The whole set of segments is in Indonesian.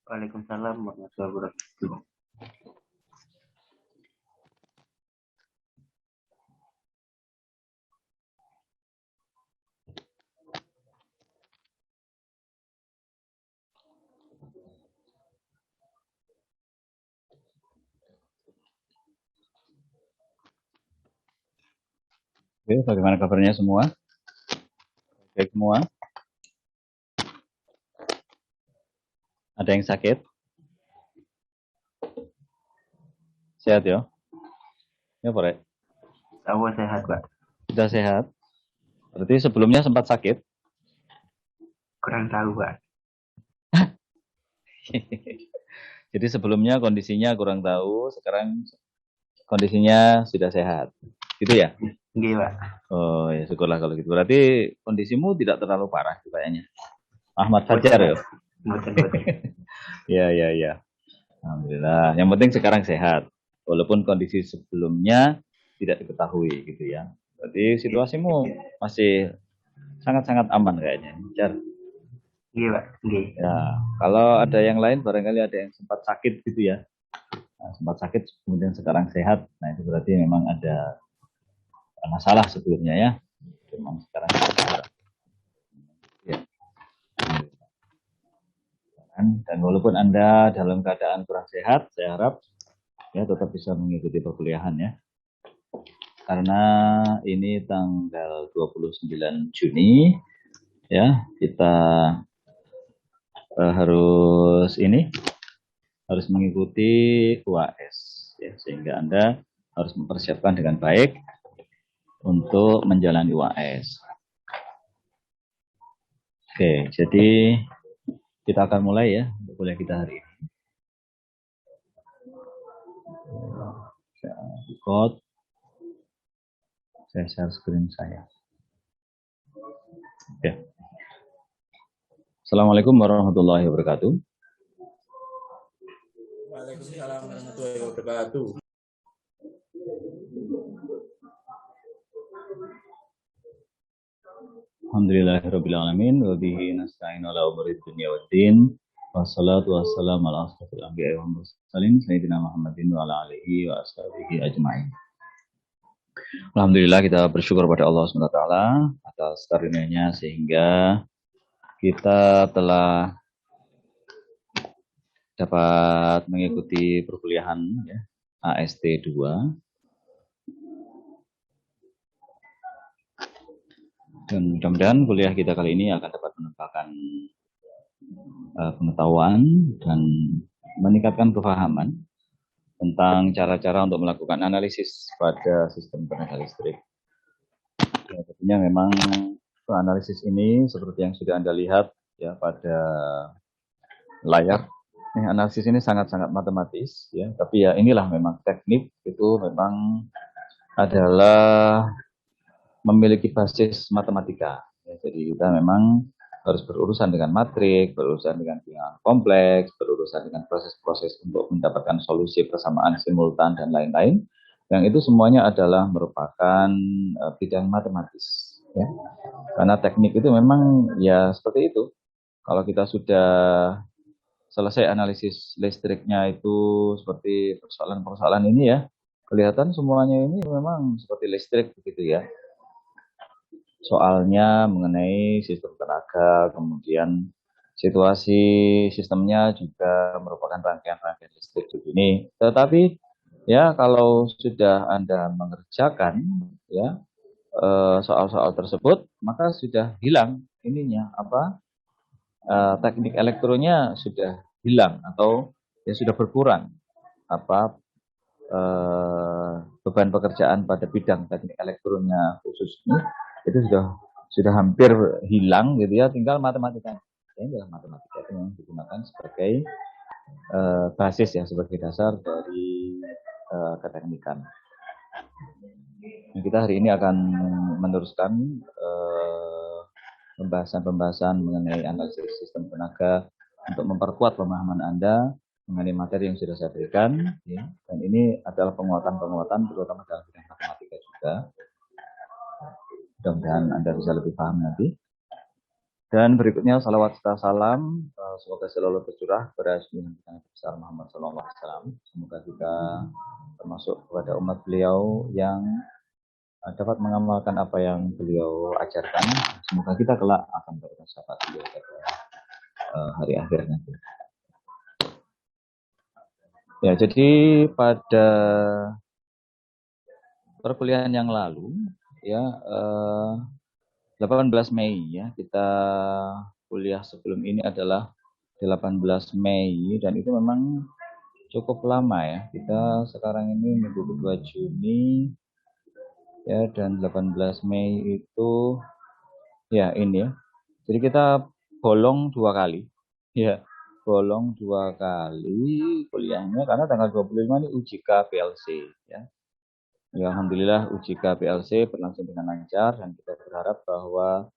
Waalaikumsalam warahmatullahi wabarakatuh. Oke, bagaimana kabarnya semua? Baik semua? Ada yang sakit? Sehat ya? Ya, Pak. Saya sehat, Pak. Sudah sehat? Berarti sebelumnya sempat sakit? Kurang tahu, Pak. Jadi sebelumnya kondisinya kurang tahu, sekarang kondisinya sudah sehat. Gitu ya? Nggih, Pak. Oh, ya syukurlah kalau gitu. Berarti kondisimu tidak terlalu parah kayaknya. Ahmad Fajar ya? Mboten. Ya. Alhamdulillah. Yang penting sekarang sehat. Walaupun kondisi sebelumnya tidak diketahui gitu ya. Berarti situasimu masih sangat-sangat aman kayaknya. Jar. Nggih, Pak. Nggih. Ya, kalau ada yang lain barangkali ada yang sempat sakit gitu ya. Nah, sempat sakit kemudian sekarang sehat. Nah, itu berarti memang ada masalah sebelumnya ya. Memang sekarang sehat. Ya. Dan walaupun Anda dalam keadaan kurang sehat, saya harap ya tetap bisa mengikuti perkuliahan ya. Karena ini tanggal 29 Juni ya, kita harus mengikuti UAS ya, sehingga Anda harus mempersiapkan dengan baik untuk menjalani UAS. Oke, jadi kita akan mulai ya untuk kuliah kita hari ini. Saya record, saya share screen saya. Oke. Assalamualaikum warahmatullahi wabarakatuh. Waalaikumsalam warahmatullahi wabarakatuh. Alhamdulillahirabbil alamin wa bihi nasta'inu ala umuri dunya waddin. Wassalatu wassalamu ala asrofil anbiya'i wal mursalin sayyidina Muhammadin wa ala alihi wa ashabihi ajma'in. Alhamdulillah kita bersyukur pada Allah SWT atas karunia-Nya sehingga kita telah dapat mengikuti perkuliahan ya, AST 2. Dan mudah-mudahan kuliah kita kali ini akan dapat menambahkan pengetahuan dan meningkatkan kefahaman tentang cara-cara untuk melakukan analisis pada sistem tenaga listrik. Ya, tentunya memang analisis ini seperti yang sudah Anda lihat ya pada layar. Analisis ini sangat-sangat matematis ya, tapi ya inilah memang teknik itu memang adalah memiliki basis matematika. Ya, jadi kita memang harus berurusan dengan matrik, berurusan dengan bilangan kompleks, berurusan dengan proses-proses untuk mendapatkan solusi persamaan simultan dan lain-lain. Yang itu semuanya adalah merupakan bidang matematis. Ya. Karena teknik itu memang ya seperti itu. Kalau kita sudah selesai analisis listriknya itu seperti persoalan-persoalan ini ya, kelihatan semuanya ini memang seperti listrik begitu ya. Soalnya mengenai sistem tenaga, kemudian situasi sistemnya juga merupakan rangkaian-rangkaian listrik begini. Tetapi ya kalau sudah Anda mengerjakan ya soal-soal tersebut, maka sudah hilang ininya apa teknik elektronya sudah hilang atau ya sudah berkurang apa beban pekerjaan pada bidang teknik elektronya khususnya itu sudah hampir hilang gitu ya, tinggal matematika. Tinggal matematika itu yang digunakan sebagai basis ya, sebagai dasar dari keteknikan. Nah, kita hari ini akan meneruskan pembahasan-pembahasan mengenai analisis sistem tenaga untuk memperkuat pemahaman Anda mengenai materi yang sudah saya berikan, ya. Dan ini adalah penguatan-penguatan terutama dalam bidang matematika juga. Mudah-mudahan Anda bisa lebih paham nanti. Dan berikutnya salawat serta salam semoga selalu tercurah kepada junjungan kita Nabi besar Muhammad SAW. Semoga kita termasuk kepada umat beliau yang dapat mengamalkan apa yang beliau ajarkan. Semoga kita kelak akan mendapatkan syafaat beliau pada hari akhir nanti. Ya, jadi pada perkuliahan yang lalu ya 18 Mei ya, kita kuliah sebelum ini adalah 18 Mei dan itu memang cukup lama ya. Kita sekarang ini minggu kedua Juni ya, dan 18 Mei itu ya ini ya. Jadi kita bolong 2 kali. Ya, bolong 2 kali kuliahnya karena tanggal 25 ini UJK PLC ya. Ya, alhamdulillah UJK PLC berlangsung dengan lancar dan kita berharap bahwa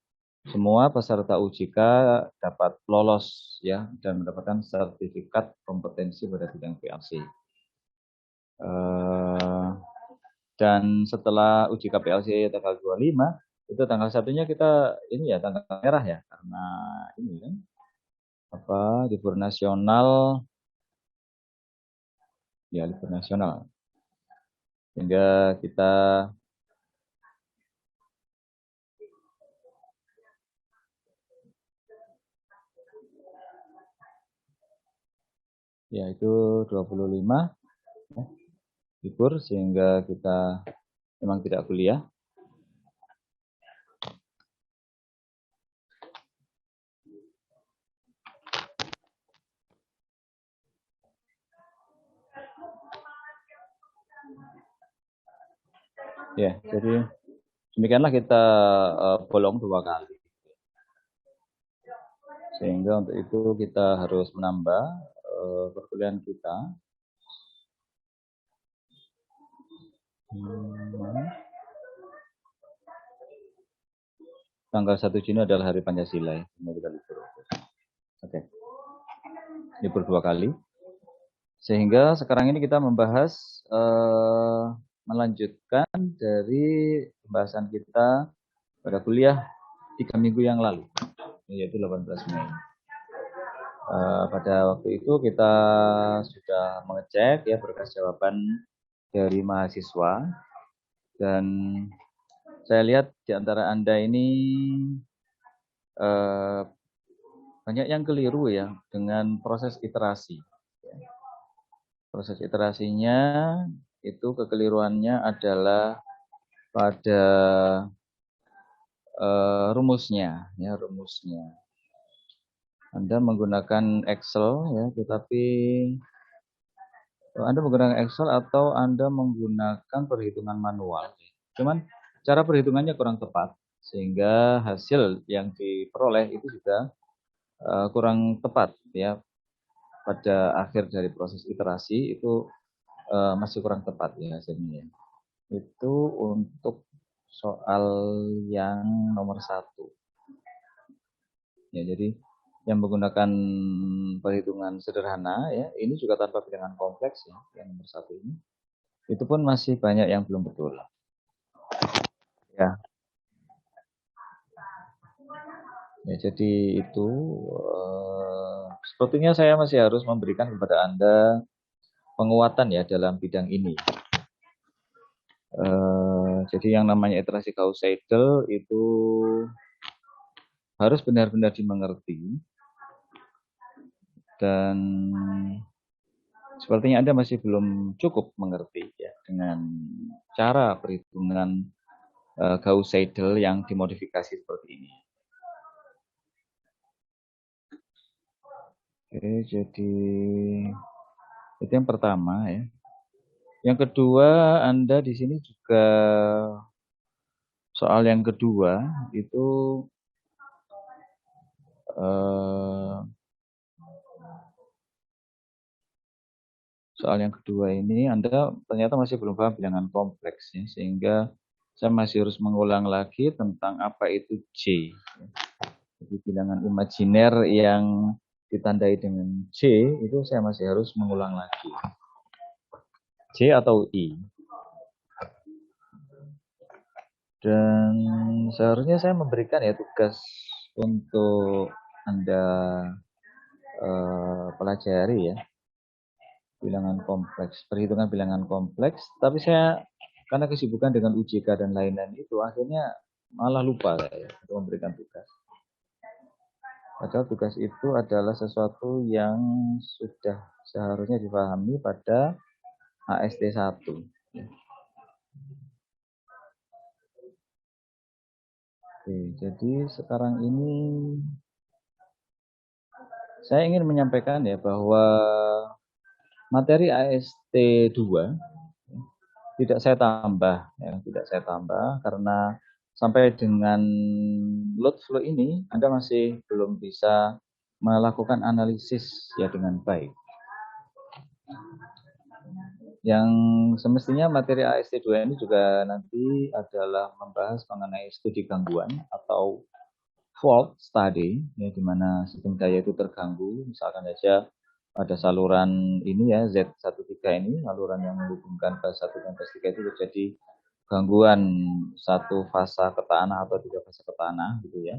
semua peserta UJK dapat lolos ya dan mendapatkan sertifikat kompetensi pada bidang PLC. Dan setelah UJK PLC tanggal 25, itu tanggal 1-nya kita ini ya tanggal merah ya karena ini kan libur nasional ya, libur nasional. Sehingga kita ya itu 25 ya, libur sehingga kita memang tidak kuliah. Ya, jadi demikianlah kita bolong 2 kali. Sehingga untuk itu kita harus menambah perkuliahan kita. Tanggal 1 Juni adalah hari Pancasila ya. Kita libur. Oke. Libur 2 kali. Sehingga sekarang ini kita membahas melanjutkan dari pembahasan kita pada kuliah 3 minggu yang lalu, yaitu 18 Mei. Pada waktu itu kita sudah mengecek ya berkas jawaban dari mahasiswa dan saya lihat di antara Anda ini banyak yang keliru ya dengan proses iterasi. Proses iterasinya itu kekeliruannya adalah pada rumusnya ya, rumusnya. Anda menggunakan Excel ya, tetapi Anda menggunakan Excel atau Anda menggunakan perhitungan manual. Cuman cara perhitungannya kurang tepat sehingga hasil yang diperoleh itu juga kurang tepat ya. Pada akhir dari proses iterasi itu masih kurang tepat ya hasilnya. Itu untuk soal yang nomor 1. Ya, jadi yang menggunakan perhitungan sederhana ya, ini juga tanpa bilangan kompleks ya, yang nomor 1 ini. Itu pun masih banyak yang belum betul. Ya. Ya, jadi itu sepertinya saya masih harus memberikan kepada Anda penguatan ya dalam bidang ini. Jadi yang namanya iterasi Gauss-Seidel itu harus benar-benar dimengerti dan sepertinya Anda masih belum cukup mengerti ya dengan cara perhitungan Gauss-Seidel yang dimodifikasi seperti ini. Oke, jadi itu yang pertama ya. Yang kedua, Anda di sini juga soal yang kedua itu soal yang kedua ini Anda ternyata masih belum paham bilangan kompleks ya, sehingga saya masih harus mengulang lagi tentang apa itu J. Jadi bilangan imajiner yang ditandai dengan J itu saya masih harus mengulang lagi. J atau I. Dan seharusnya saya memberikan ya tugas untuk Anda pelajari ya, bilangan kompleks, perhitungan bilangan kompleks, tapi saya karena kesibukan dengan UJK dan lain-lain itu akhirnya malah lupa saya untuk memberikan tugas. Padahal tugas itu adalah sesuatu yang sudah seharusnya dipahami pada AST 1. Oke, jadi sekarang ini saya ingin menyampaikan ya bahwa materi AST 2 tidak saya tambah karena sampai dengan load flow ini Anda masih belum bisa melakukan analisis ya dengan baik. Yang semestinya materi AST 2 ini juga nanti adalah membahas mengenai studi gangguan atau fault study, ya, di mana sistem daya itu terganggu. Misalkan saja ada saluran ini ya, Z13 ini, saluran yang menghubungkan fase 1 dan fase 3 itu terjadi gangguan satu fase ke tanah atau 3 fase ke tanah gitu ya.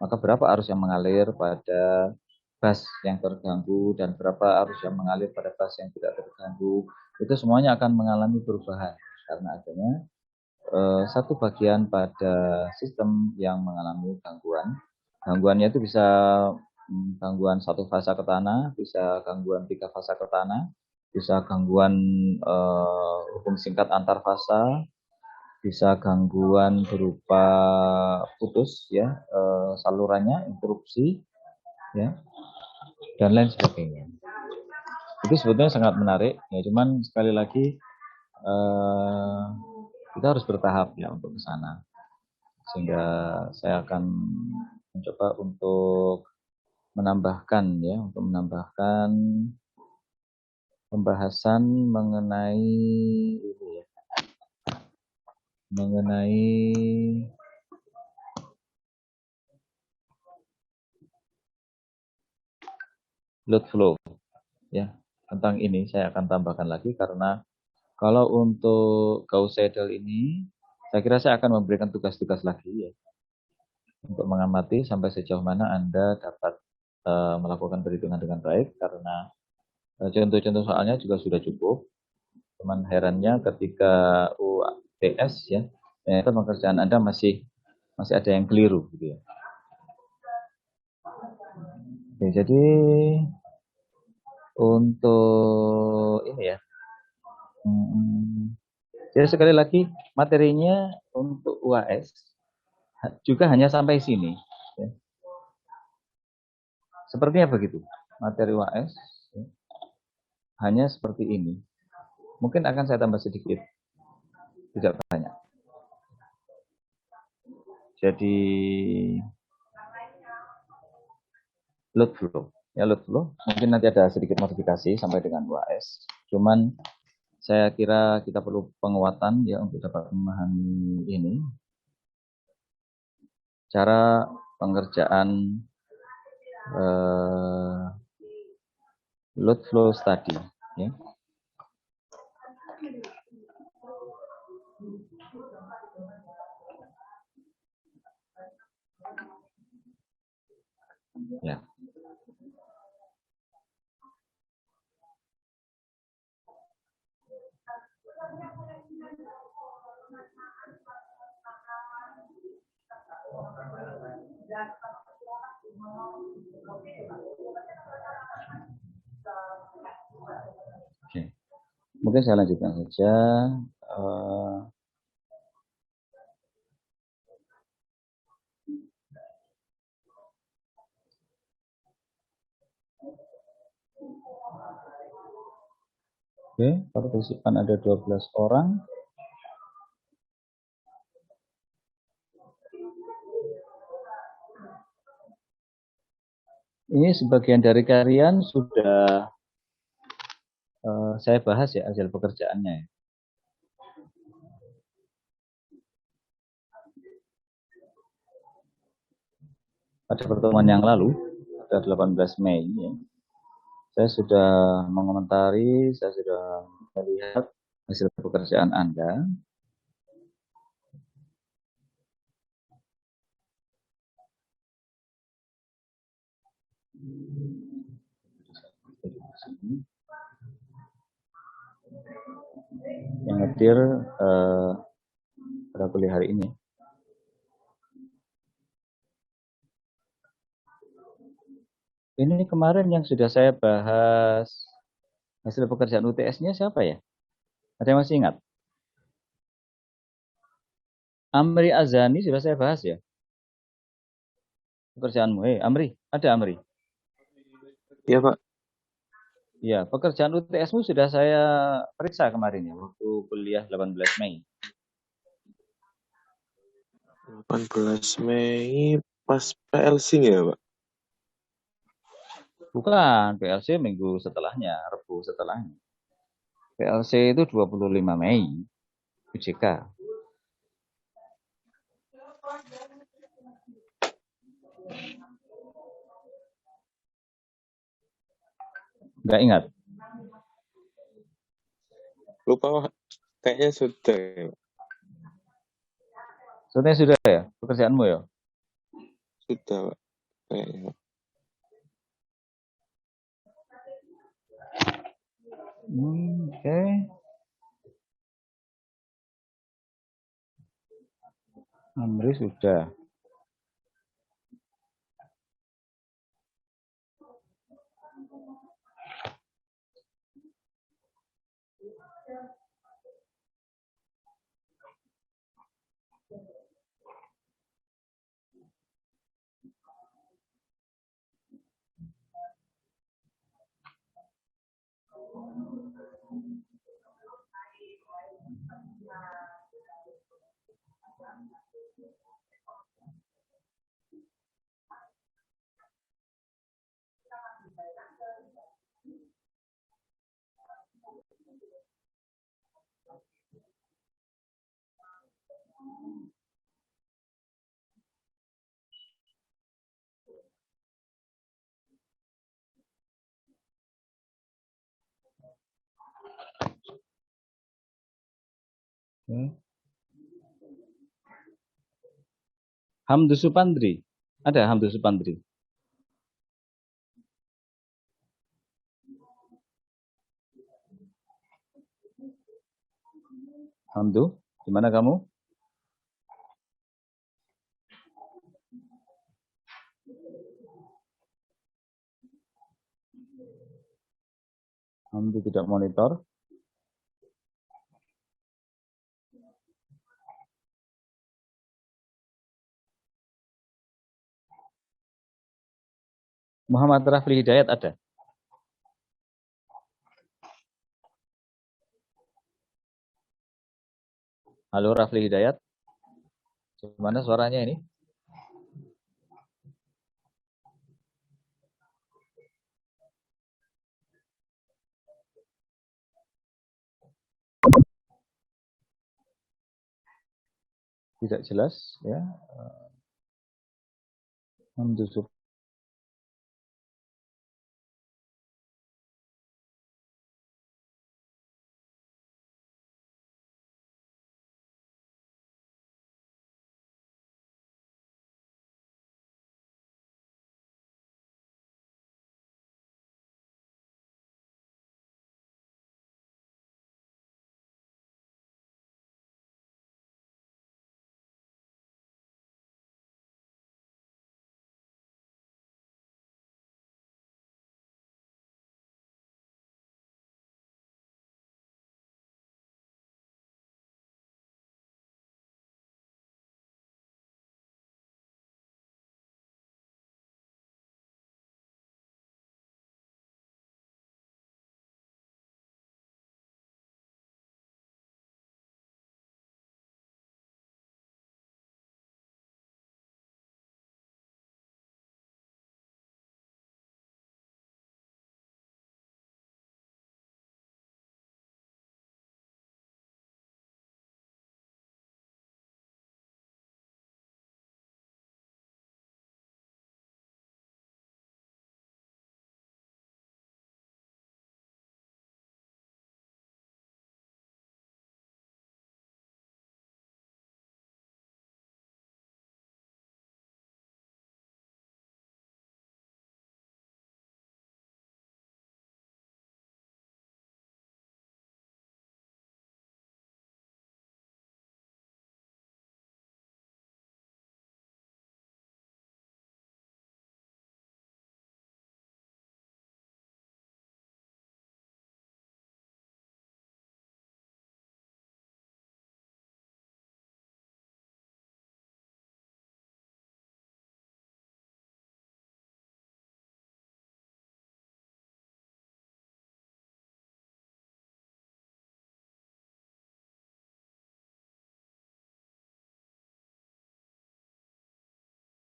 Maka berapa arus yang mengalir pada bus yang terganggu dan berapa arus yang mengalir pada bus yang tidak terganggu, itu semuanya akan mengalami perubahan karena adanya satu bagian pada sistem yang mengalami gangguan. Gangguannya itu bisa gangguan satu fase ke tanah, bisa gangguan 3 fase ke tanah, bisa gangguan hubung singkat antar fase, bisa gangguan berupa putus ya salurannya, interupsi ya, dan lain sebagainya. Itu sebetulnya sangat menarik ya, cuman sekali lagi kita harus bertahap ya untuk ke sana. Sehingga saya akan mencoba untuk menambahkan pembahasan mengenai ini ya, mengenai load flow ya. Tentang ini saya akan tambahkan lagi karena kalau untuk Gauss Seidel ini saya kira saya akan memberikan tugas-tugas lagi ya untuk mengamati sampai sejauh mana Anda dapat melakukan perhitungan dengan baik karena contoh-contoh soalnya juga sudah cukup. Cuman herannya ketika UTS ya, ternyata pekerjaan Anda masih ada yang keliru gitu ya. Oke, jadi untuk ini ya. Jadi sekali lagi materinya untuk UAS juga hanya sampai sini. Ya. Sepertinya begitu. Materi UAS ya, hanya seperti ini. Mungkin akan saya tambah sedikit, tidak banyak. Jadi load flow. Ya, load flow. Mungkin nanti ada sedikit modifikasi sampai dengan UAS. Cuman saya kira kita perlu penguatan ya untuk dapat memahami ini. Cara pengerjaan load flow study ya. Ya. Oke. Mungkin saya lanjutkan saja. Oke, partisipan ada 12 orang. Ini sebagian dari kalian sudah saya bahas ya hasil pekerjaannya. Pada pertemuan yang lalu, pada 18 Mei, ya, saya sudah mengomentari, saya sudah melihat hasil pekerjaan Anda. Yang hadir pada kuliah hari ini. Ini kemarin yang sudah saya bahas hasil pekerjaan UTS-nya siapa ya? Ada yang masih ingat? Amri Azani sudah saya bahas ya? Pekerjaanmu. Amri, ada Amri? Iya, Pak. Ya, pekerjaan UTS-mu sudah saya periksa kemarin ya, waktu kuliah 18 Mei. 18 Mei pas PLC ya, Pak? Bukan, PLC minggu setelahnya, Rebu setelahnya. PLC itu 25 Mei, UJK. Nggak ingat? Lupa, Pak. Kayaknya sudah ya, Pak. Sebenarnya sudah ya, pekerjaanmu ya? Sudah, Pak. Kayaknya, Pak. Oke. Amri sudah. Oke. Hamdu Supandri. Ada Hamdu Supandri? Hamdu, di mana kamu? Hamdu tidak monitor. Muhammad Rafli Hidayat ada? Halo Rafli Hidayat. Gimana suaranya ini? Tidak jelas ya. Hamdu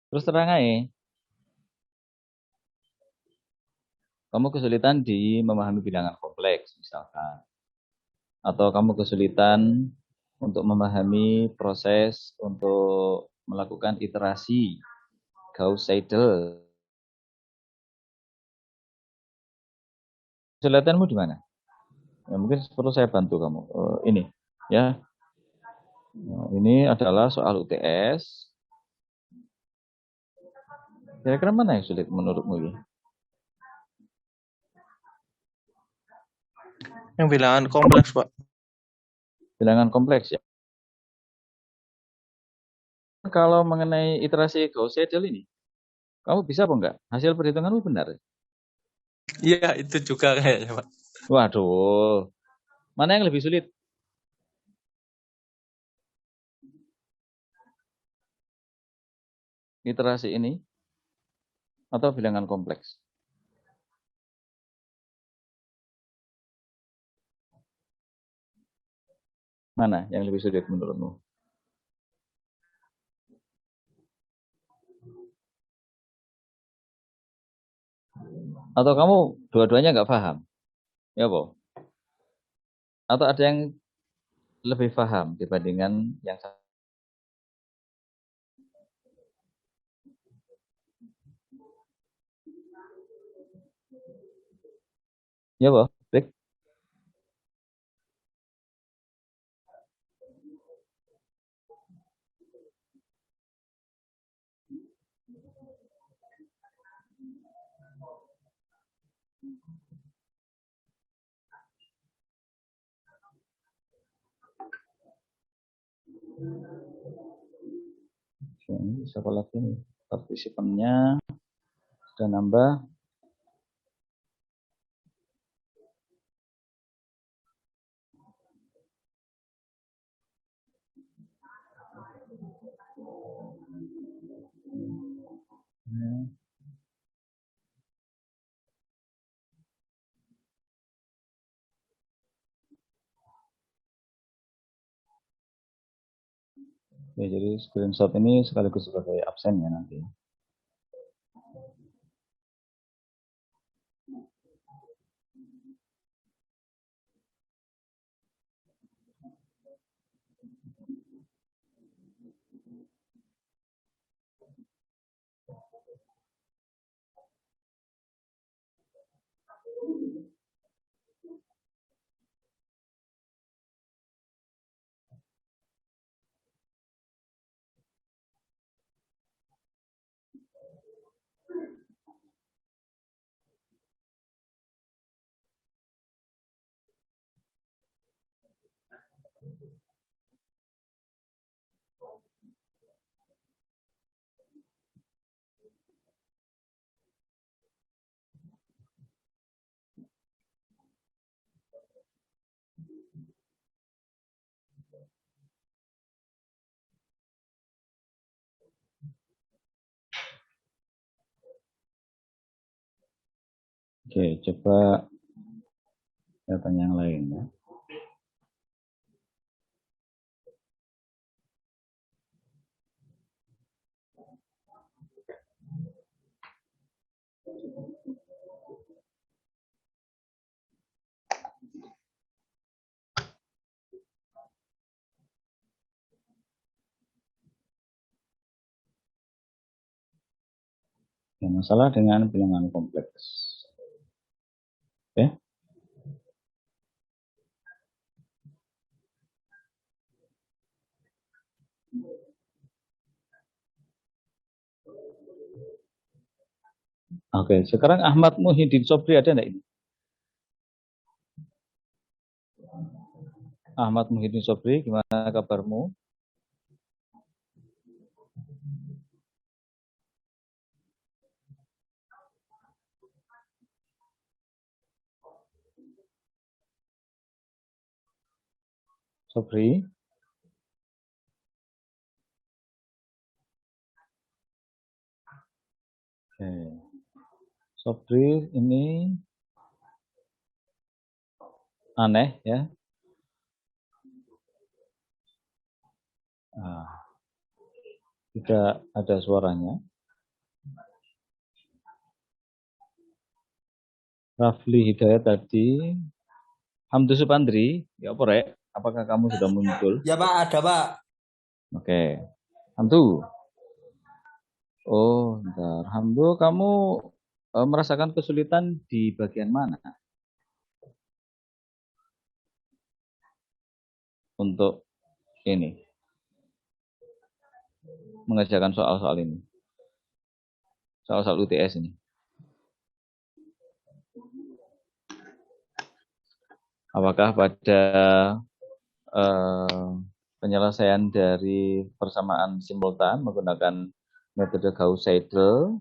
Terus terang aja, kamu kesulitan di memahami bilangan kompleks misalkan. Atau kamu kesulitan untuk memahami proses untuk melakukan iterasi Gauss-Seidel. Kesulitanmu di mana? Ya, mungkin perlu saya bantu kamu. Ini, ya. Nah, ini adalah soal UTS. Kira-kira mana yang sulit menurutmu ini? Yang bilangan kompleks, Pak. Bilangan kompleks ya. Kalau mengenai iterasi Gauss-Seidel ini, kamu bisa apa enggak? Hasil perhitunganmu benar? Iya, itu juga kayaknya, Pak. Waduh, mana yang lebih sulit? Iterasi ini atau bilangan kompleks? Mana yang lebih sulit menurutmu? Atau kamu dua-duanya nggak paham? Ya, Bo? Atau ada yang lebih paham dibandingkan yang satu? Ya, Bo? Baik. Oke, siapa lagi nih? Partisipannya sudah nambah. Ya. Ya, jadi screenshot ini sekaligus sebagai absen ya nanti. Oke, coba saya tanya yang lain ya. Yang masalah dengan bilangan kompleks. Oke. Oke, sekarang Ahmad Muhyiddin Sobri ada enggak ini? Ahmad Muhyiddin Sobri, gimana kabarmu? Sobri? Oke. Sobri ini aneh ya. Tidak ada suaranya. Rafli Hidayat tadi. Hamdu Supandri, ya apa rek? Apakah kamu sudah muncul? Ya Pak, ada Pak. Oke. Hamdu. Oh, bentar. Hamdu, kamu merasakan kesulitan di bagian mana untuk ini mengerjakan soal-soal ini, soal-soal UTS ini? Apakah pada penyelesaian dari persamaan simultan menggunakan metode Gauss-Seidel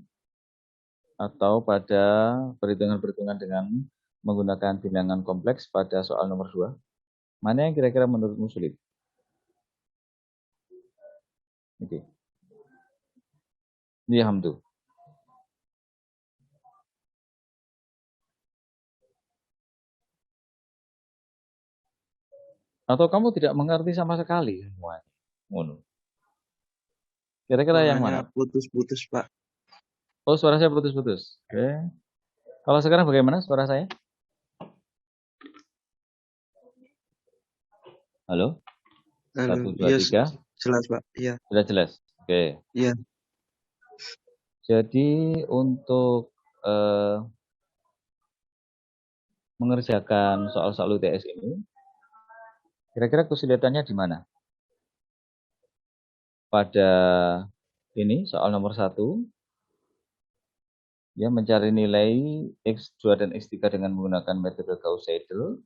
atau pada perhitungan-perhitungan dengan menggunakan bilangan kompleks pada soal nomor 2? Mana yang kira-kira menurutmu sulit? Oke. Ini Hamdu. Atau kamu tidak mengerti sama sekali semua? Ngono. Kira-kira yang mana? Putus-putus, Pak. Oh, suara saya putus-putus. Oke. Kalau sekarang bagaimana suara saya? Halo? 1, 2, Iya, 3. jelas, Pak. Iya. Sudah jelas? Oke. Iya. Jadi untuk mengerjakan soal-soal UTS ini, kira-kira kesulitannya di mana? Pada ini soal nomor 1, ya mencari nilai X2 dan X3 dengan menggunakan metode Gauss-Seidel,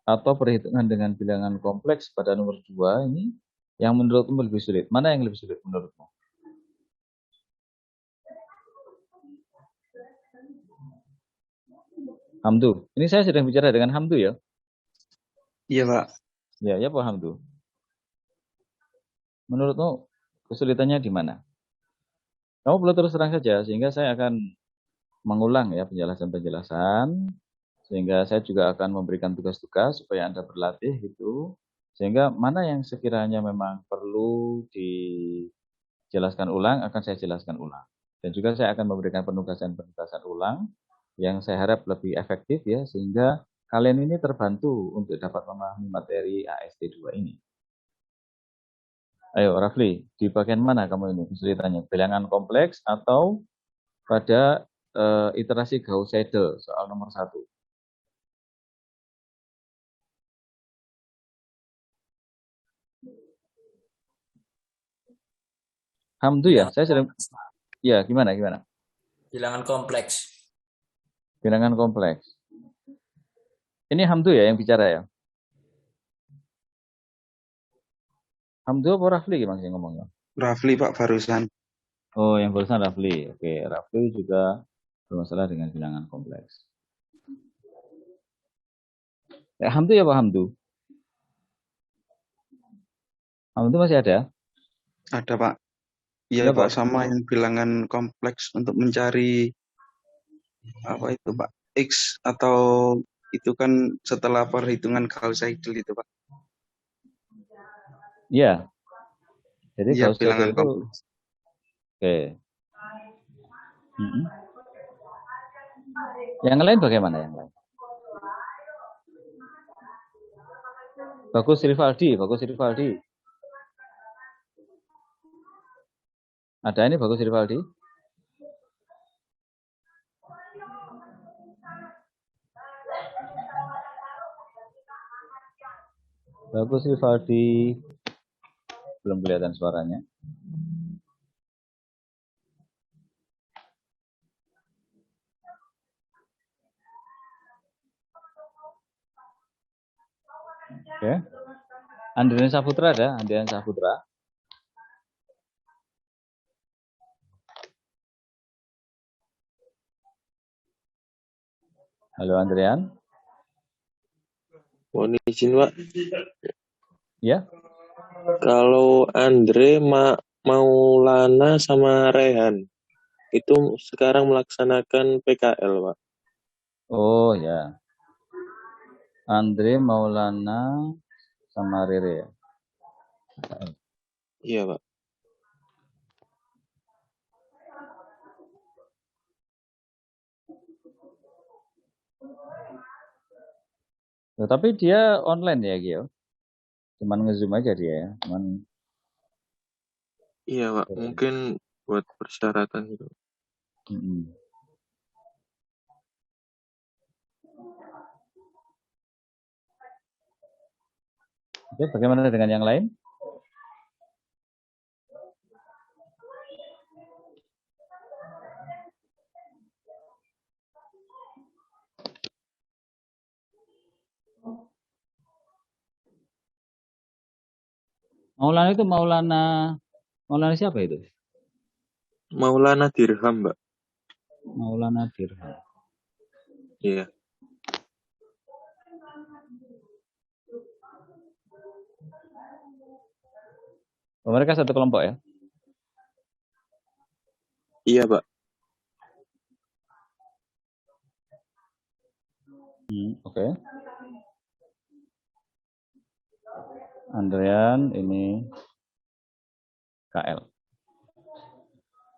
atau perhitungan dengan bilangan kompleks pada nomor 2 ini yang menurutmu lebih sulit. Mana yang lebih sulit menurutmu? Hamdu. Ini saya sedang bicara dengan Hamdu ya? Iya, Pak. Ya Pak Hamdu. Menurutmu kesulitannya di mana? Kamu boleh terus terang saja, sehingga saya akan mengulang ya penjelasan-penjelasan, sehingga saya juga akan memberikan tugas-tugas supaya Anda berlatih gitu, sehingga mana yang sekiranya memang perlu dijelaskan ulang, akan saya jelaskan ulang. Dan juga saya akan memberikan penugasan-penugasan ulang yang saya harap lebih efektif ya, sehingga kalian ini terbantu untuk dapat memahami materi AST2 ini. Ayo Rafli, di bagian mana kamu ini kesulitannya? Bilangan kompleks atau pada iterasi Gauss-Seidel soal nomor 1? Hamdu ya, saya sedang. Ya, gimana? Bilangan kompleks. Bilangan kompleks. Ini Hamdu ya yang bicara ya? Hamdu apa Rafli gimana sih ngomongnya? Rafli, Pak, barusan. Oh, yang barusan Rafli. Oke, Rafli juga bermasalah dengan bilangan kompleks. Hamdu ya Pak Hamdu? Hamdu masih ada? Ada, Pak. Iya, Ya, Pak, Pak. sama yang bilangan kompleks untuk mencari apa itu, Pak? X atau itu kan setelah perhitungan Gauss-Seidel itu, Pak. Iya. Jadi Iya, Gauss-Seidel bilangan itu kompleks. oke. Yang lain bagaimana yang lain? Bagus Rivaldi. Ada ini Bagus Rivaldi? Bagus Rivaldi. Belum kelihatan suaranya. Oke. Andrian Saputra ada? Andrian Saputra. Halo Andrian. Mohon izin, Pak. Ya. Kalau Andre, Maulana sama Rehan itu sekarang melaksanakan PKL, Pak. Oh ya. Andre Maulana sama Rere ya. Iya, Pak. Nah, tapi dia online ya Gio. Cuman nge-zoom aja dia ya. Cuman Iya, Pak. Mungkin buat persyaratan gitu. mm-mm. Oke, bagaimana dengan yang lain? Maulana itu Maulana siapa itu? Maulana Dirham, Mbak. Maulana Dirham. Iya. Oh, mereka satu kelompok ya? Iya, Pak. Oke. Andrean ini KL.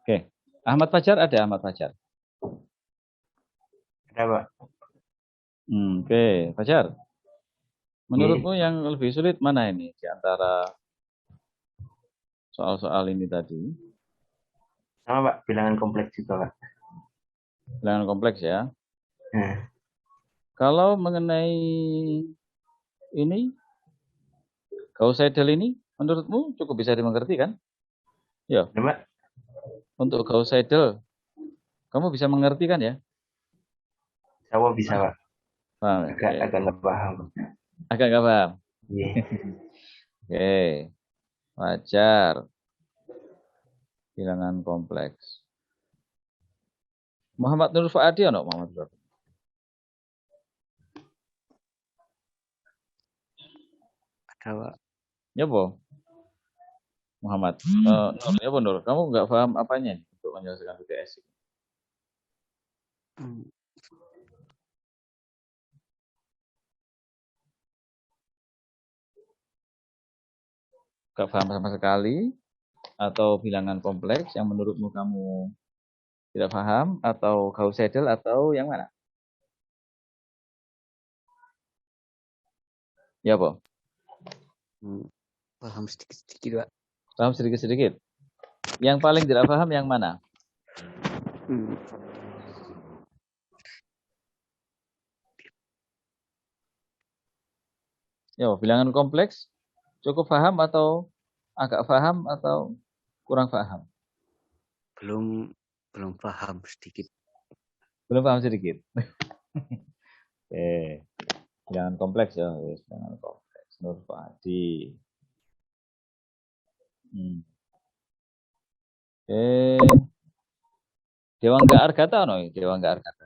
Oke. Ahmad Fajar ada Ahmad Fajar. Ada, Pak. Oke, Fajar. Menurutmu yang lebih sulit mana ini di antara soal-soal ini tadi? Sama, Pak. Bilangan kompleks juga, Pak. Bilangan kompleks ya. Nah, Kalau mengenai ini, Gauss-Seidel ini, menurutmu cukup bisa dimengerti kan? Ya, ada, Pak. untuk Gauss-Seidel, kamu bisa mengerti kan ya? Saya bisa, Pak. Paham ya? Oke. Agak nggak paham. Agak nggak paham. Iya. Oke, wajar. Bilangan kompleks. Muhammad Nur Faadi ono Muhammad Nur. Ada, Pak. Ya, Bo. Muhammad. Nur, ya, Bo, Nur. Kamu nggak paham apanya untuk menyelesaikan UTS? Hmm, Nggak paham sama sekali? Atau bilangan kompleks yang menurutmu kamu tidak paham? Atau Gauss-Seidel atau yang mana? Ya, Bo. Paham sedikit-sedikit, Pak. Paham sedikit-sedikit. Yang paling tidak paham yang mana? Hmm, Ya, bilangan kompleks cukup paham atau agak paham atau kurang paham? belum paham sedikit. Belum paham sedikit. Oke. Bilangan kompleks ya, wis bilangan kompleks. Nur Faadi. Oke. Dewangga Argata no, Dewangga Argata.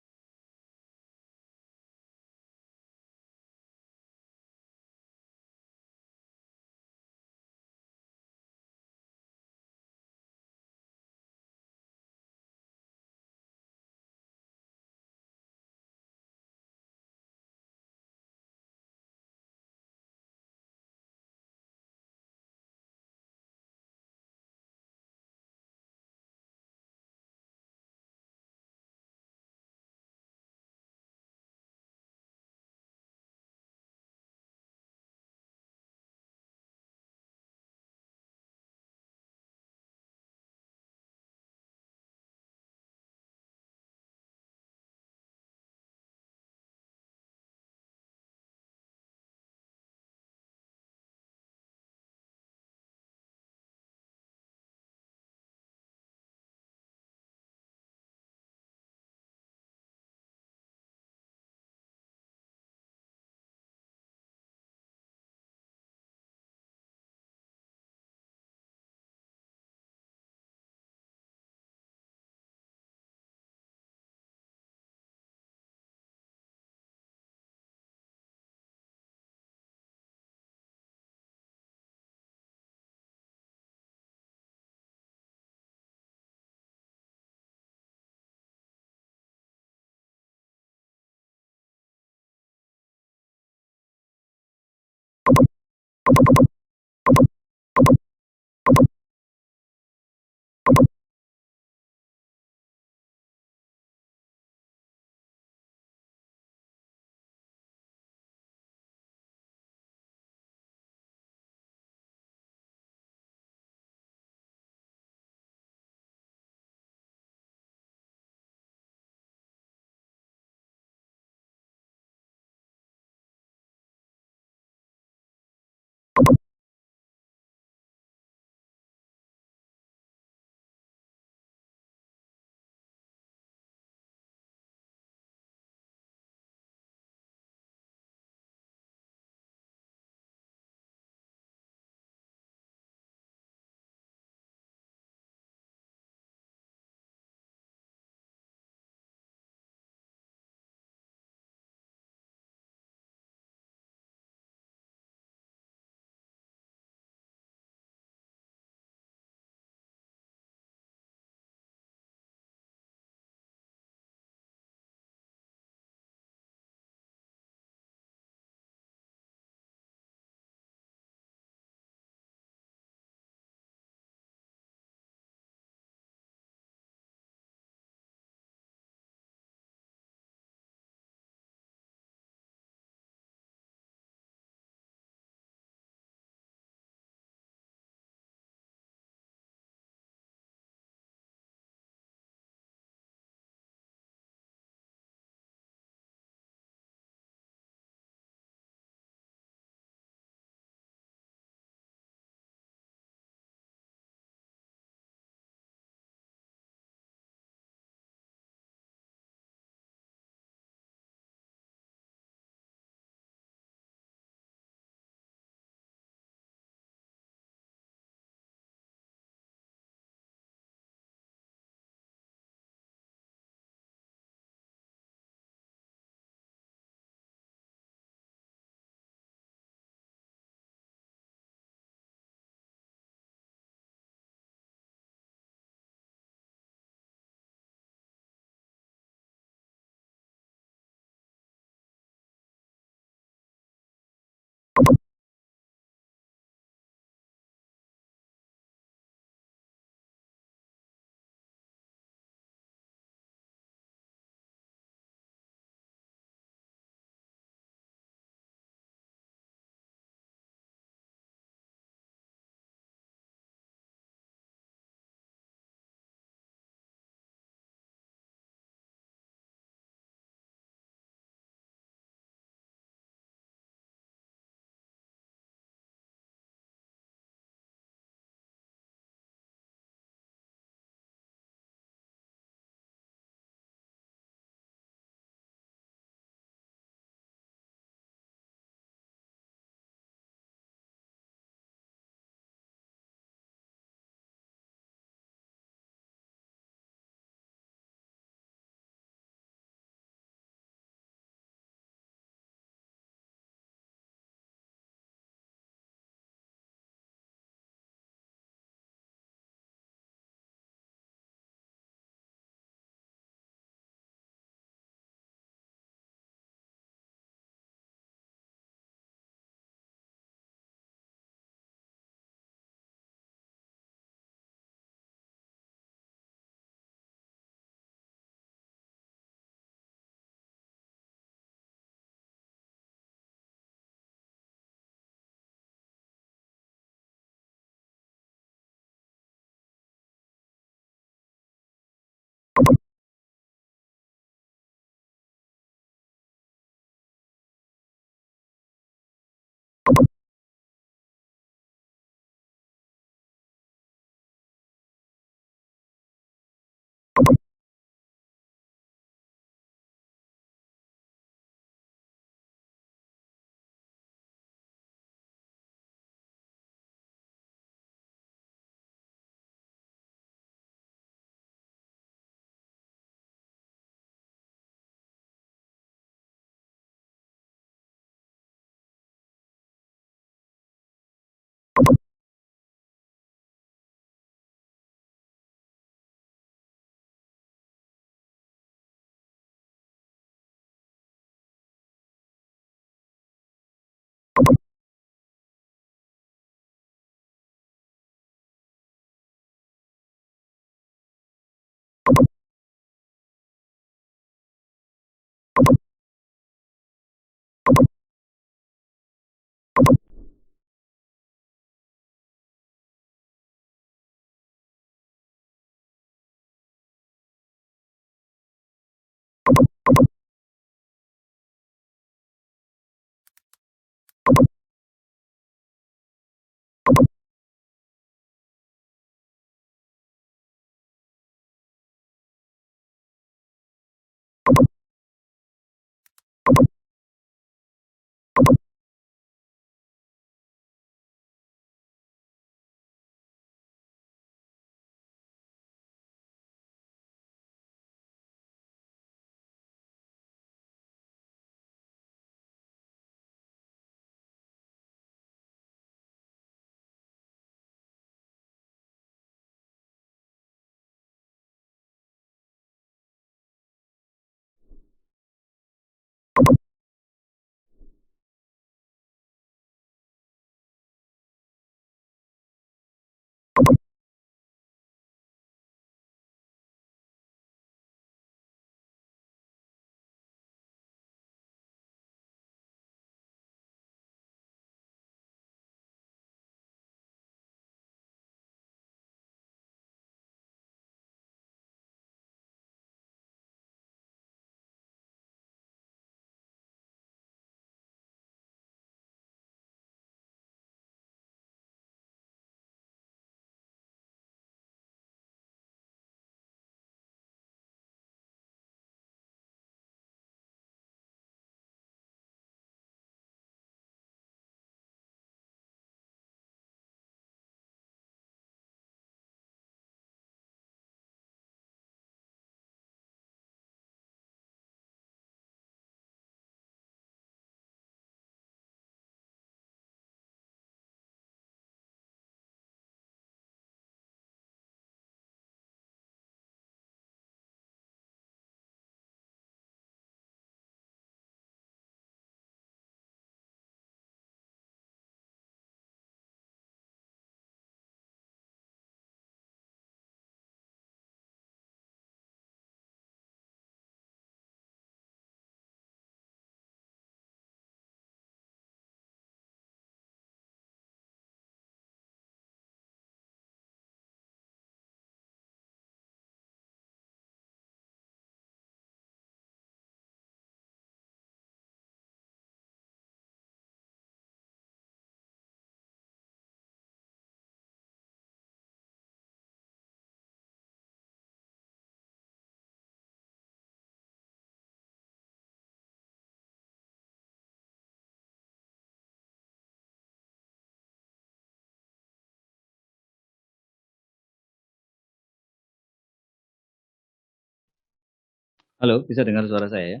Halo, bisa dengar suara saya ya?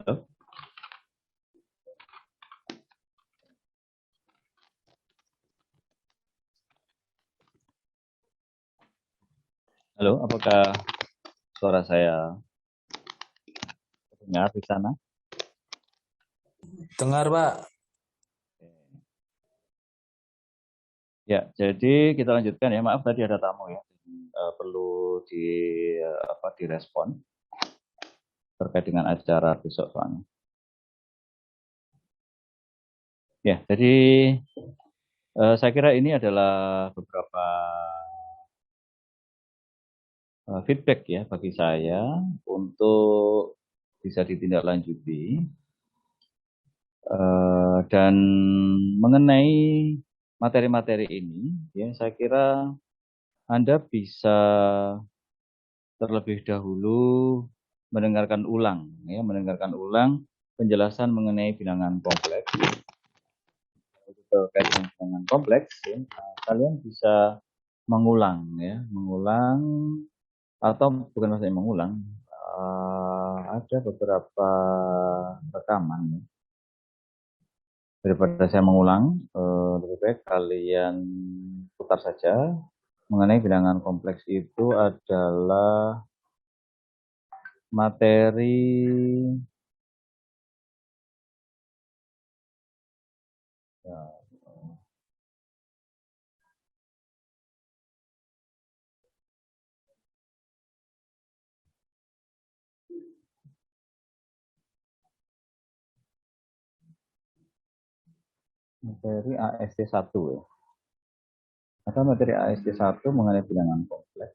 Halo? Halo, apakah suara saya dengar di sana? Dengar, Pak. Ya, jadi kita lanjutkan ya. Maaf tadi ada tamu ya. Perlu direspon terkait dengan acara besok soalnya. Ya, jadi saya kira ini adalah beberapa feedback ya bagi saya untuk bisa ditindaklanjuti dan mengenai materi-materi ini ya saya kira Anda bisa terlebih dahulu mendengarkan ulang penjelasan mengenai bilangan kompleks. Terkait dengan bilangan kompleks ya, kalian bisa mengulang atau bukan maksudnya mengulang, ada beberapa rekaman ya. Daripada saya mengulang, lebih baik kalian putar saja. Mengenai bilangan kompleks itu adalah materi ya, materi AST 1 ya. Atau materi AST 1 mengenai bilangan kompleks.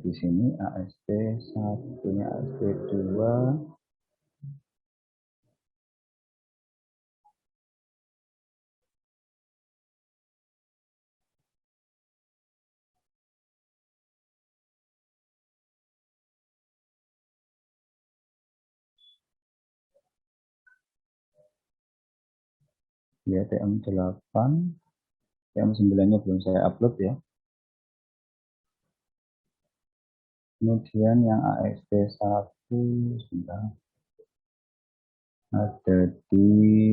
Di sini AST 1-nya, AST 2. Ya, TM8, TM9-nya belum saya upload ya. Kemudian yang AST 1 sudah ada di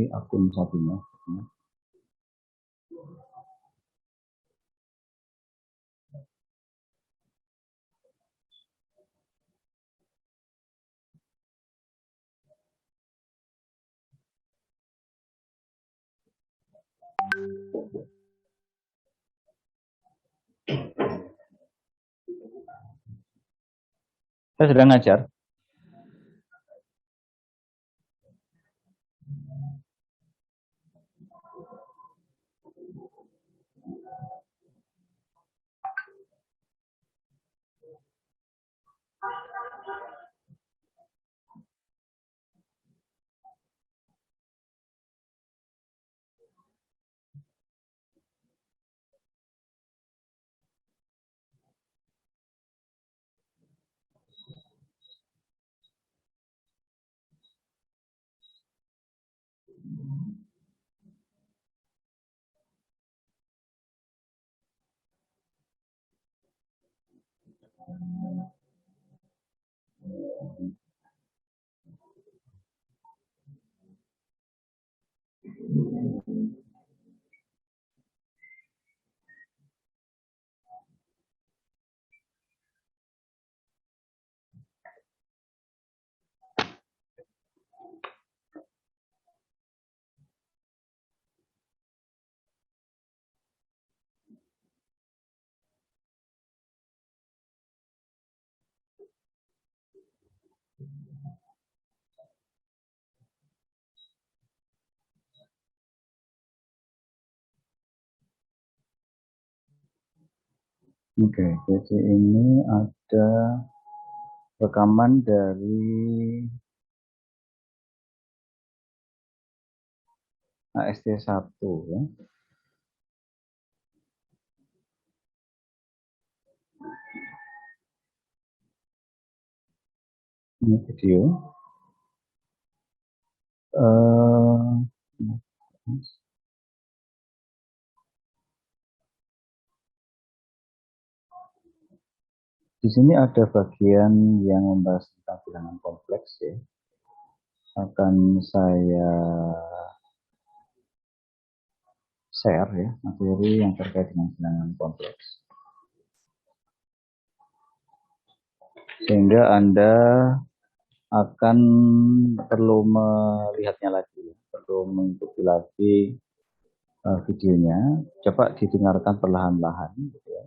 akun satunya. Saya sedang ngajar. Oke, jadi ini ada rekaman dari AST1 ya. Ini video. Di sini ada bagian yang membahas tentang bilangan kompleks ya. Akan saya share ya materi yang terkait dengan bilangan kompleks. Sehingga Anda akan perlu melihatnya lagi, perlu mengikuti lagi videonya. Coba didengarkan perlahan-lahan gitu ya.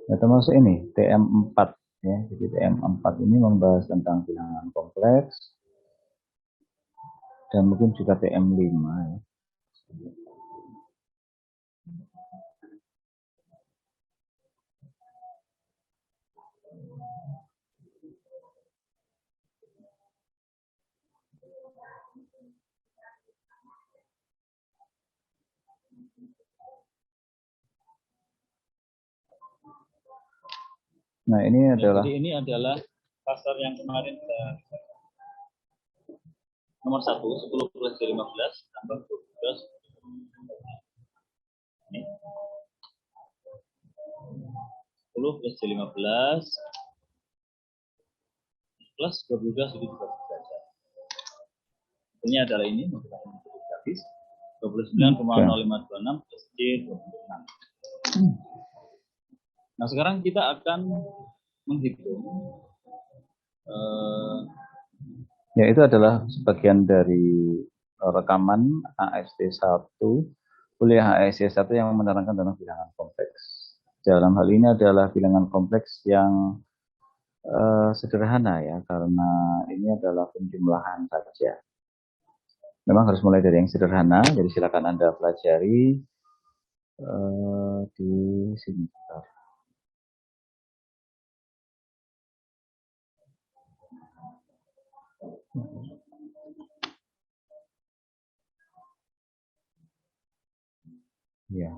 Ya, termasuk ini TM4 ya. Jadi TM4 ini membahas tentang bilangan kompleks dan mungkin juga TM5 ya. Nah, ini adalah pasar yang kemarin nomor 1, 10 plus 15 tambah 12 ini 10 plus 15 plus 12 itu juga belajar. Ini adalah ini gratis 29,0526 plus C 26. Nah, sekarang kita akan menghitung ya, itu adalah sebagian dari rekaman AST1, kuliah AST1 yang menerangkan tentang bilangan kompleks. Dalam hal ini adalah bilangan kompleks yang sederhana ya, karena ini adalah penjumlahan saja. Memang harus mulai dari yang sederhana, jadi silakan Anda pelajari di sini. Ya.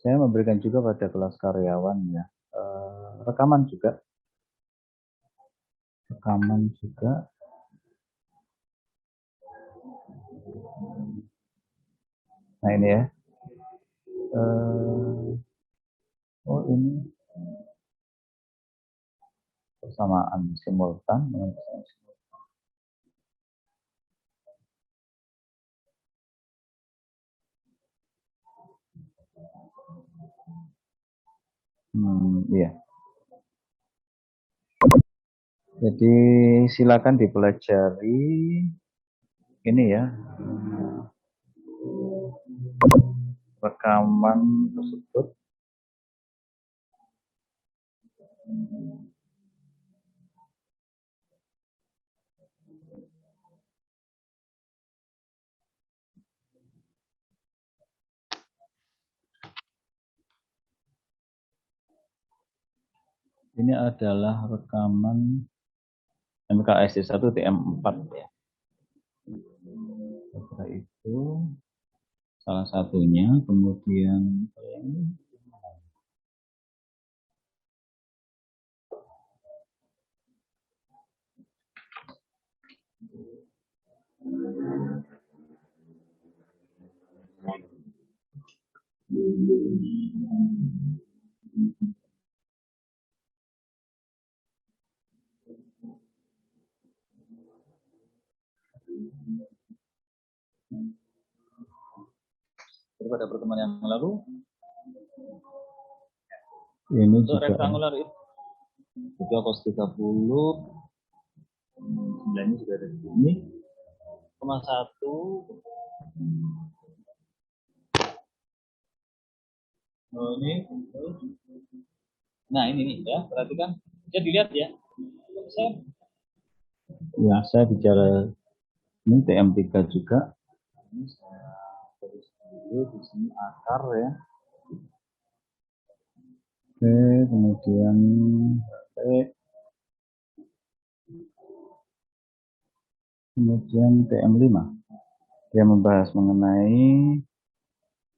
Saya memberikan juga pada kelas karyawan ya, rekaman juga. Nah, ini ya. Oh, ini persamaan simultan. Iya. Jadi silakan dipelajari ini ya, rekaman tersebut. Ini adalah rekaman MKSD1 TM4 ya. Setelah itu salah satunya, kemudian pada pertemuan yang lalu ini untuk juga rektangular itu juga cos 30 9 sudah ada di sini 1. Oh, ini. Nah, ini nih ya, perhatikan. Bisa dilihat ya. Saya bicara ini TM3 juga. Ini saya tulis dulu di sini akar ya. Oke, kemudian Kemudian TM5. Dia membahas mengenai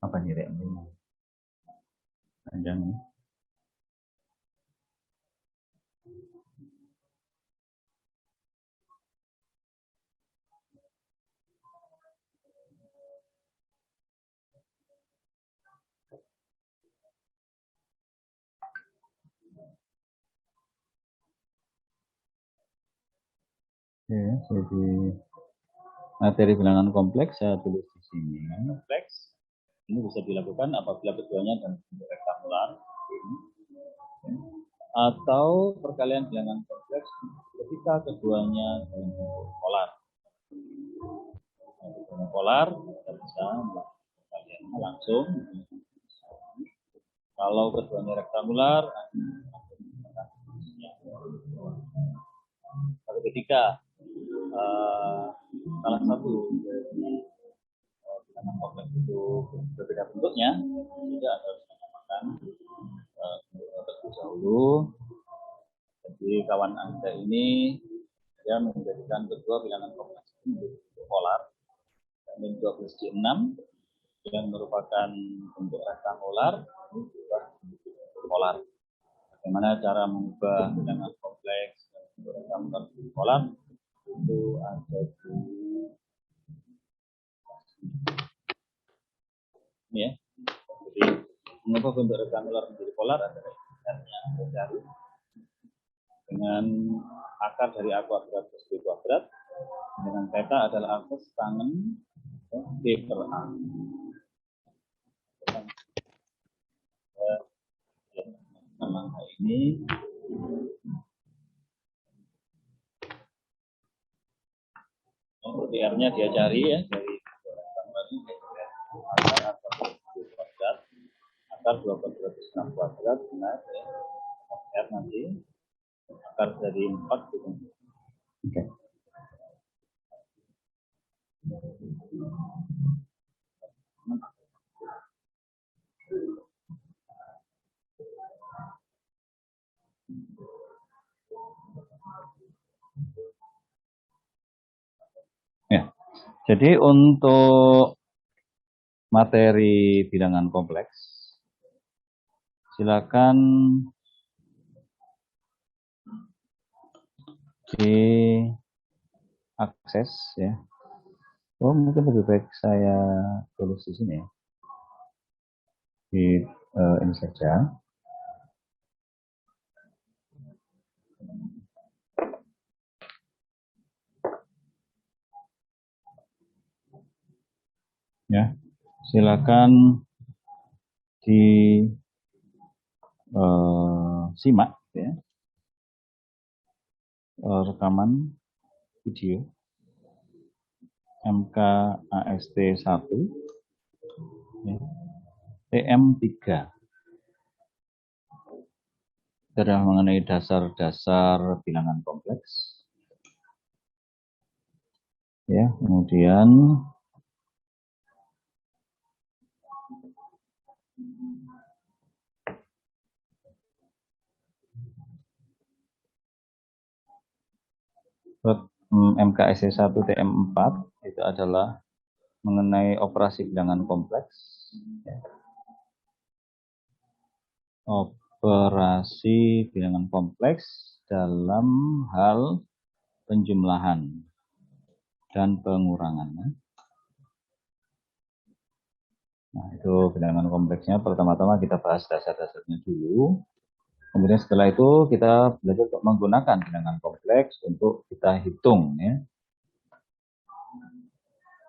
apa nih TM5? Panjang. Ya, jadi materi bilangan kompleks saya tulis di sini. Kompleks ini bisa dilakukan apabila keduanya dalam bentuk rektangular atau perkalian bilangan kompleks ketika keduanya dalam bentuk polar. Nah, polar kita bisa melakukan perkaliannya langsung. Kalau keduanya rektangular, tapi ketika salah satu dari bilangan kompleks itu berbeda bentuknya, tidak harus menyamakan terlebih dahulu. Jadi kawan Anda ini dia menjadikan kedua bilangan kompleks ini bentuk polar. Min 12 6 yang merupakan bentuk rektangular juga bentuk polar. Bagaimana cara mengubah bilangan kompleks bentuk rektangular menjadi polar? Itu ada di ini ya. Jadi mengubah bentuk rektangular menjadi polar adalah caranya mencari dengan akar dari A kuadrat plus B kuadrat dengan theta adalah akar tangen B per A. Nama ini PR-nya dia cari ya dari rektangular ini akar 2 kuadrat plus 6 kuadrat benar ya. R nanti akar dari 4 gitu. Oke. Ya. Jadi untuk materi bilangan kompleks silakan diakses ya. Oh, mungkin lebih baik saya tulis di sini ya. Di ini saja. Ya, silakan simak ya rekaman video MKAST 1 ya, TM3 adalah mengenai dasar-dasar bilangan kompleks ya. Kemudian MKSC 1 TM4 itu adalah mengenai operasi bilangan kompleks ya. Operasi bilangan kompleks dalam hal penjumlahan dan pengurangannya. Nah, itu bilangan kompleksnya. Pertama-tama kita bahas dasar-dasarnya dulu. Kemudian setelah itu kita belajar untuk menggunakan bilangan kompleks untuk kita hitung ya.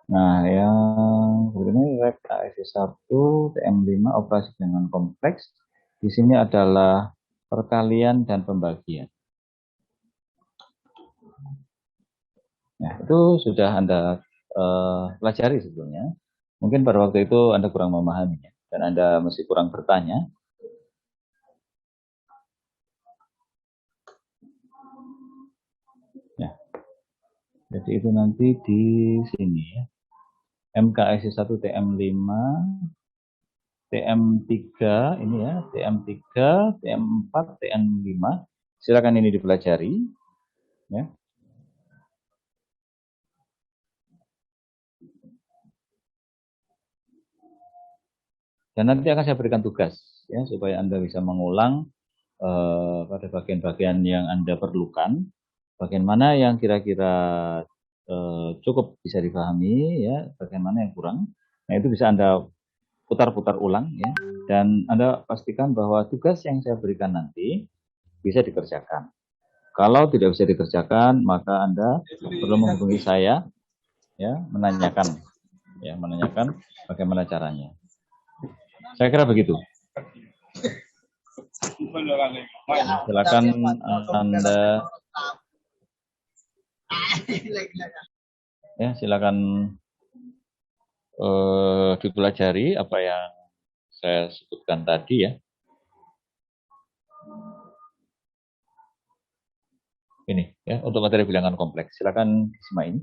Nah, yang berikutnya rek ASC 1 TM5 operasi bilangan kompleks. Di sini adalah perkalian dan pembagian. Nah, itu sudah Anda pelajari sebetulnya. Mungkin pada waktu itu Anda kurang memahaminya dan Anda masih kurang bertanya. Ya. Jadi itu nanti di sini ya. MKSC 1 TM5, TM3 ini ya, TM3, TM4, TM5. Silakan ini dipelajari ya. Dan nanti akan saya berikan tugas ya supaya Anda bisa mengulang pada bagian-bagian yang Anda perlukan, bagian mana yang kira-kira cukup bisa dipahami ya, bagian mana yang kurang. Nah, itu bisa Anda putar-putar ulang ya, dan Anda pastikan bahwa tugas yang saya berikan nanti bisa dikerjakan. Kalau tidak bisa dikerjakan, maka Anda perlu menghubungi saya ya, menanyakan bagaimana caranya. Saya kira begitu. Silakan Anda ya, silakan dipelajari apa yang saya sebutkan tadi ya. Ini ya untuk materi bilangan kompleks. Silakan simak ini.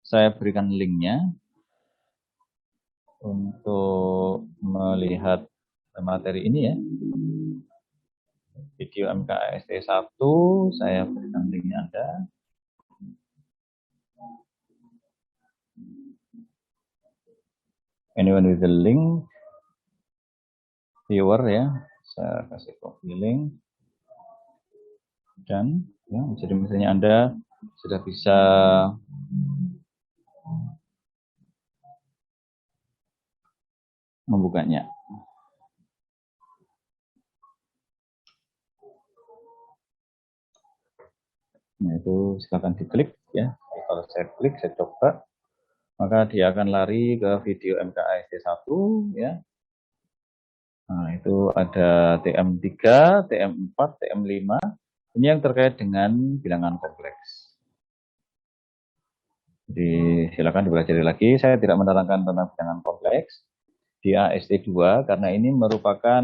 Saya berikan linknya untuk melihat materi ini ya. Video MKAST 1 saya berikan linknya Anda. Anyone with the link, viewer ya, saya kasih copy link dan ya, jadi misalnya Anda sudah bisa membukanya. Nah, itu silakan diklik ya. Kalau saya klik, saya coba, maka dia akan lari ke video MKAST 1 ya. Nah, itu ada TM3, TM4, TM5. Ini yang terkait dengan bilangan kompleks. Jadi silakan dipelajari lagi. Saya tidak menerangkan tentang bilangan kompleks di AST2 karena ini merupakan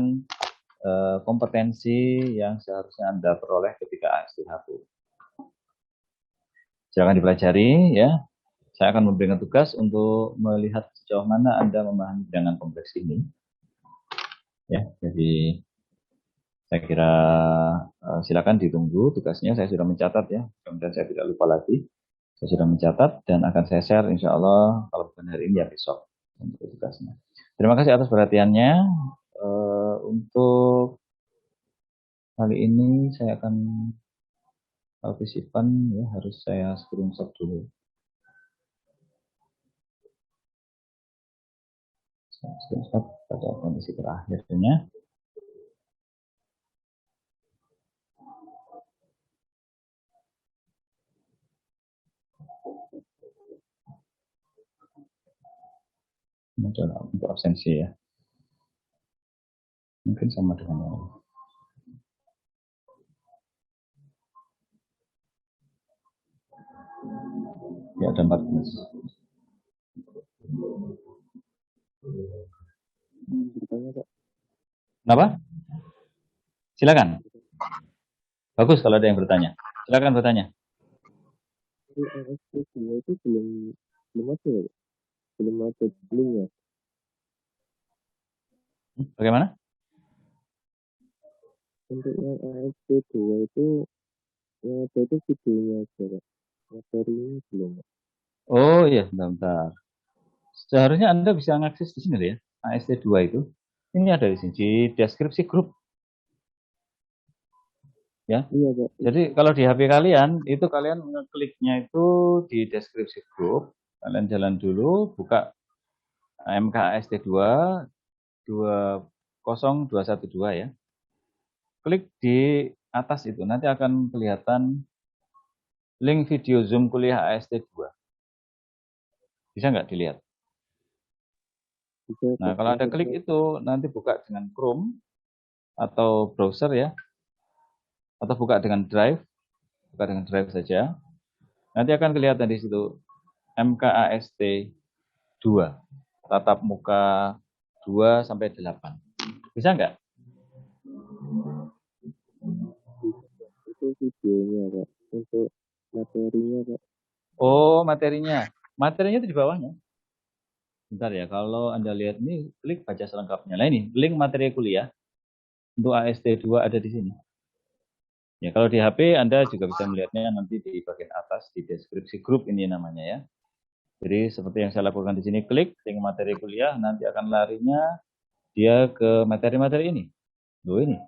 kompetensi yang seharusnya Anda peroleh ketika AST1. Silakan dipelajari ya. Saya akan memberikan tugas untuk melihat sejauh mana Anda memahami bilangan kompleks ini. Ya, jadi saya kira silakan ditunggu tugasnya. Saya sudah mencatat ya. Kemudian saya tidak lupa lagi. Saya sudah mencatat dan akan saya share insya Allah kalau bukan hari ini ya besok untuk tugasnya. Terima kasih atas perhatiannya. Untuk kali ini saya akan partisipan ya, harus saya screenshot dulu. Saya screenshot pada kondisi terakhirnya. Ini adalah untuk absensi ya. Mungkin sama dengan yang ya, ada 14. Kenapa? Silakan. Bagus kalau ada yang bertanya. Silakan bertanya. itu belum ada ya? Belum ada linknya. Bagaimana? Untuk yang ASP2 itu yang ada itu videonya aja, Pak. Materinya belum. Oh iya, bentar. Seharusnya Anda bisa mengakses di sini ya, AST2 itu. Ini ada di sini, di deskripsi grup. Ya. Iya, Pak. Jadi kalau di HP kalian, itu kalian ngekliknya itu di deskripsi grup. Kalian jalan dulu, buka MKAST2 20212 ya. Klik di atas itu, nanti akan kelihatan link video Zoom kuliah AST2. Bisa nggak dilihat? Bisa, Nah, Pak. kalau Anda klik itu, nanti buka dengan Chrome atau browser ya, atau buka dengan Drive saja. Nanti akan kelihatan di situ MKAST 2, tatap muka 2 sampai 8. Bisa nggak? Itu videonya, Pak. Untuk materinya, Pak. Oh, materinya. Materinya itu di bawahnya. Bentar ya, kalau Anda lihat ini, klik baca selengkapnya. Nah ini, link materi kuliah untuk AST2 ada di sini. Ya, kalau di HP Anda juga bisa melihatnya nanti di bagian atas di deskripsi grup ini namanya ya. Jadi seperti yang saya lakukan di sini, klik link materi kuliah, nanti akan larinya dia ke materi-materi ini. Loh ini.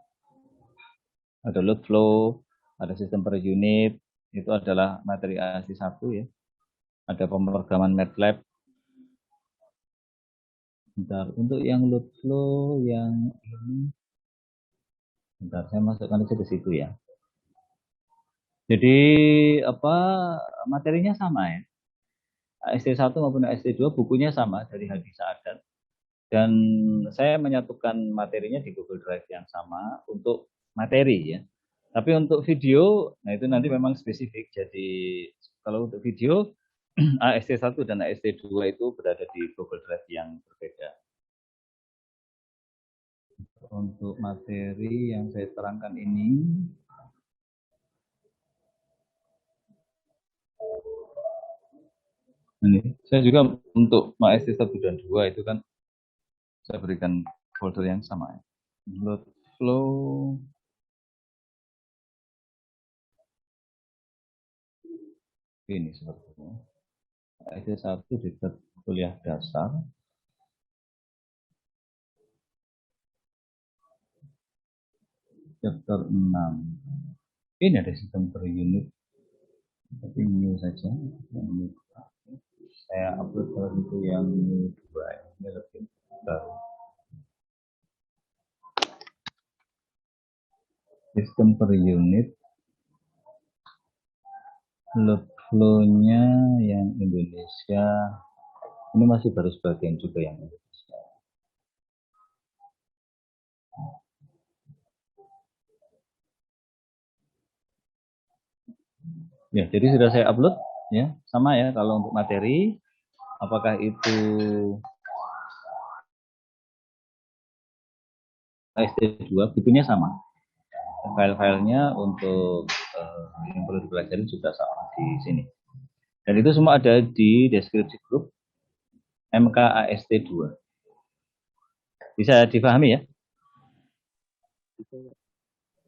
Ada load flow, ada sistem per unit, itu adalah materi AST1 ya. Ada pemrograman MATLAB. Bentar, untuk yang load flow yang ini, bentar saya masukkan aja ke situ ya. Jadi apa materinya sama ya. AST1 maupun AST2 bukunya sama dari Hadi Saadat. Dan saya menyatukan materinya di Google Drive yang sama untuk materi ya. Tapi untuk video, nah itu nanti memang spesifik. Jadi kalau untuk video, AST1 dan AST2 itu berada di Google Drive yang berbeda. Untuk materi yang saya terangkan ini, saya juga untuk AST1 dan 2 itu kan saya berikan folder yang sama. Load flow. Ini sepertinya. AST1 dekat kuliah dasar. Chapter 6. Ini ada sistem per unit. Tapi new saja. Saya upload ke yang new 2. Ini lebih baru. Sistem per unit, load flow-nya yang Indonesia, ini masih baru sebagian juga yang Indonesia. Ya, jadi sudah saya upload, ya, sama ya kalau untuk materi, apakah itu AST2, bukunya sama. File-filenya untuk yang perlu dipelajari juga sama di sini. Dan itu semua ada di deskripsi grup MKAST2. Bisa dipahami ya?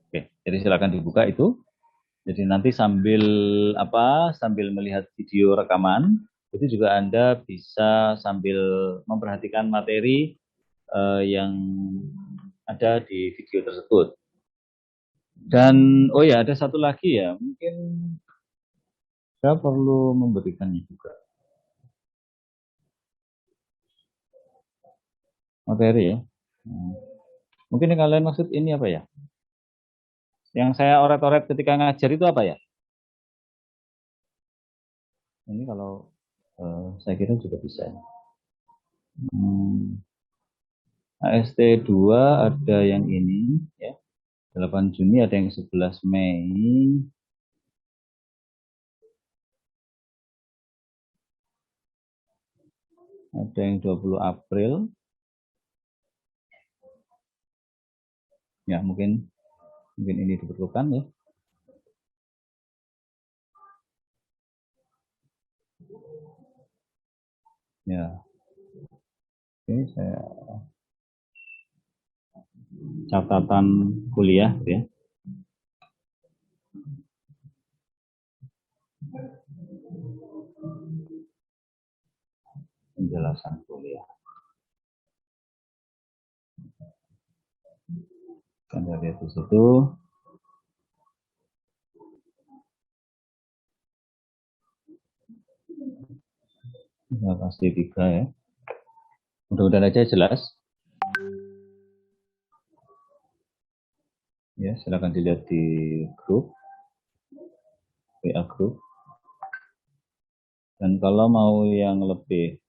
Oke, jadi silakan dibuka itu. Jadi nanti sambil melihat video rekaman, itu juga Anda bisa sambil memperhatikan materi yang ada di video tersebut. Dan oh ya, ada satu lagi ya, mungkin saya perlu memberikannya juga. Materi ya. Mungkin yang kalian maksud ini apa ya? Yang saya oret-oret ketika ngajar itu apa ya? Ini kalau saya kira juga bisa. AST2 ada yang ini ya. 8 Juni, ada yang 11 Mei. Ada yang 20 April. Ya, mungkin ini diperlukan ya. Ya. Oke, saya catatan kuliah ya. Penjelasan kuliah. Anda lihat di situ. Ya, pasti 3 ya. Mudah-mudahan aja jelas. Ya, silakan dilihat di grup, WA grup. Dan kalau mau yang lebih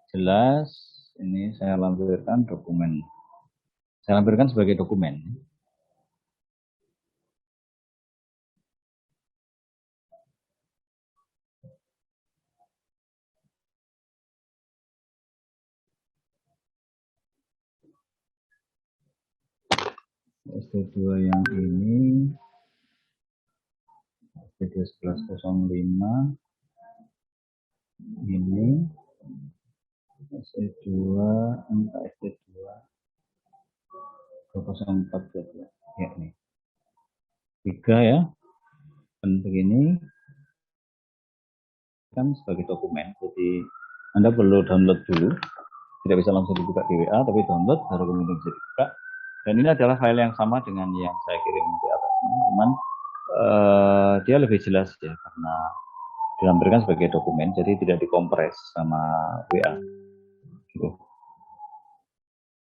jelas, ini saya lampirkan dokumen. Saya lampirkan sebagai dokumen. SD2 yang ini, SD2 1105, ini, SD2, SD2, 204 ya ini. 3 ya, bentuk ini kan sebagai dokumen, jadi Anda perlu download dulu tidak bisa langsung dibuka di WA, tapi download baru kemudian bisa dibuka. Dan ini adalah file yang sama dengan yang saya kirim di atas ini, cuman dia lebih jelas ya karena dilampirkan sebagai dokumen, jadi tidak dikompres sama WA. Gitu.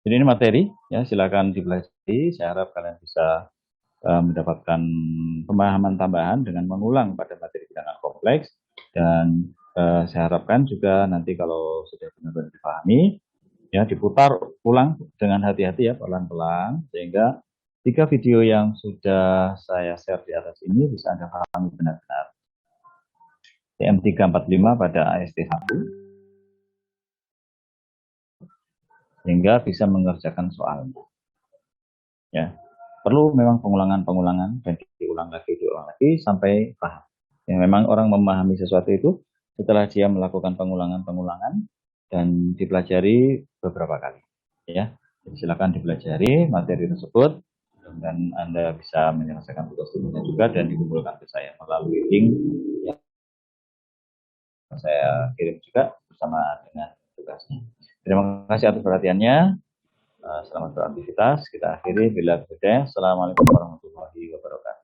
Jadi ini materi, ya silakan dipelajari. Saya harap kalian bisa mendapatkan pemahaman tambahan dengan mengulang pada materi bilangan kompleks, dan saya harapkan juga nanti kalau sudah benar-benar dipahami, ya diputar ulang dengan hati-hati ya, pelan-pelan, sehingga 3 video yang sudah saya share di atas ini bisa Anda pahami benar-benar. TM 345 pada AST1, sehingga bisa mengerjakan soalnya. Ya, perlu memang pengulangan dan diulang lagi sampai paham. Ya, memang orang memahami sesuatu itu setelah dia melakukan pengulangan dan dipelajari beberapa kali. Ya, jadi silakan dipelajari materi tersebut dan Anda bisa menyelesaikan tugas-tugasnya juga dan dikumpulkan ke saya melalui link yang saya kirim juga bersama dengan tugasnya. Terima kasih atas perhatiannya. Selamat beraktivitas. Kita akhiri bila berbeda. Assalamualaikum warahmatullahi wabarakatuh.